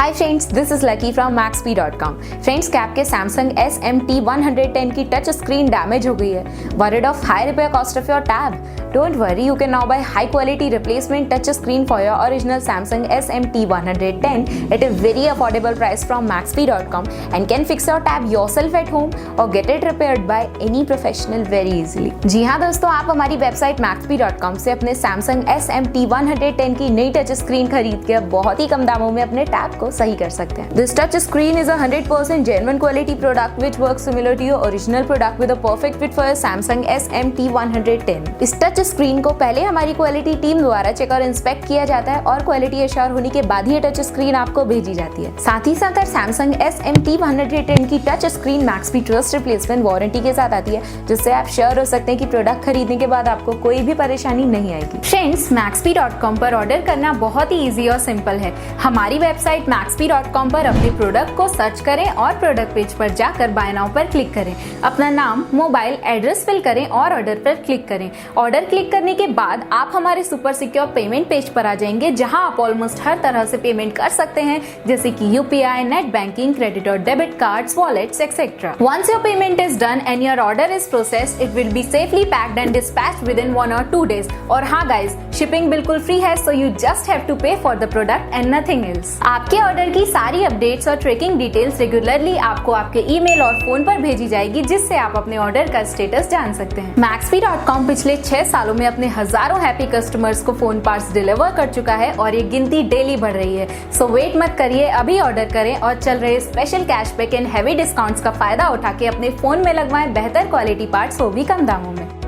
Hi friends, this is lucky from Maxbhi.com। Friends, cap के Samsung SM-T110 की touch screen damage हो गई है। Worried of high repair cost of your tab? Don't worry, you can now buy high quality replacement touch screen for your original Samsung SM-T110 at a very affordable price from Maxbhi.com and can fix your tab yourself at home or get it repaired by any professional very easily। जी हाँ दोस्तों, आप हमारी website Maxbhi.com से अपने Samsung SM-T110 की नई touch screen खरीद के बहुत ही कम दामों में अपने टैब को सही कर सकते हैं। This touch screen is a 100% genuine quality product which works similar to your original product with a perfect fit for your Samsung SM-T110। इस टच स्क्रीन को पहले हमारी क्वालिटी टीम द्वारा चेक और इंस्पेक्ट किया जाता है और क्वालिटी एश्योर होने के बाद ही टच स्क्रीन आपको भेजी जाती है। साथ ही साथ सैमसंग SM-T110 की touch screen Maxbhi trust replacement warranty के साथ आती है, जिससे आप श्योर हो सकते हैं कि प्रोडक्ट खरीदने के बाद आपको कोई भी परेशानी नहीं आएगी। फ्रेंड्स, Maxbhi.com पर ऑर्डर करना बहुत ही ईजी और सिंपल है। हमारी वेबसाइट Maxbhi.com पर अपने प्रोडक्ट को सर्च करें और प्रोडक्ट पेज पर जाकर बाय नाउ पर क्लिक करें। अपना नाम, मोबाइल, एड्रेस फिल करें और ऑर्डर पर क्लिक करें। ऑर्डर क्लिक करने के बाद आप हमारे सुपर सिक्योर पेमेंट पेज पर आ जाएंगे, जहां आप ऑलमोस्ट हर तरह से पेमेंट कर सकते हैं, जैसे कि यूपीआई, नेट बैंकिंग, क्रेडिट और debit cards, wallets etcetera. Once your payment is done and your order is processed, it will be safely packed and dispatched within 1 or 2 days। और हाँ गाइज, शिपिंग बिल्कुल free है, so you just have to pay for the product and nothing else. आपके order की सारी updates और tracking details regularly आपको आपके ईमेल और फोन पर भेजी जाएगी, जिससे आप अपने ऑर्डर का स्टेटस जान सकते हैं। Maxbhi.com पिछले 6 सालों में अपने हजारों हैप्पी कस्टमर्स को फोन पार्ट्स डिलीवर कर चुका है और ये गिनती डेली बढ़ रही है। सो वेट मत करिए, अभी ऑर्डर करें और चल रहे special cashback and heavy discounts का फायदा उठा के अपने फोन में लगवाएं बेहतर क्वालिटी पार्ट्स, वो भी कम दामों में।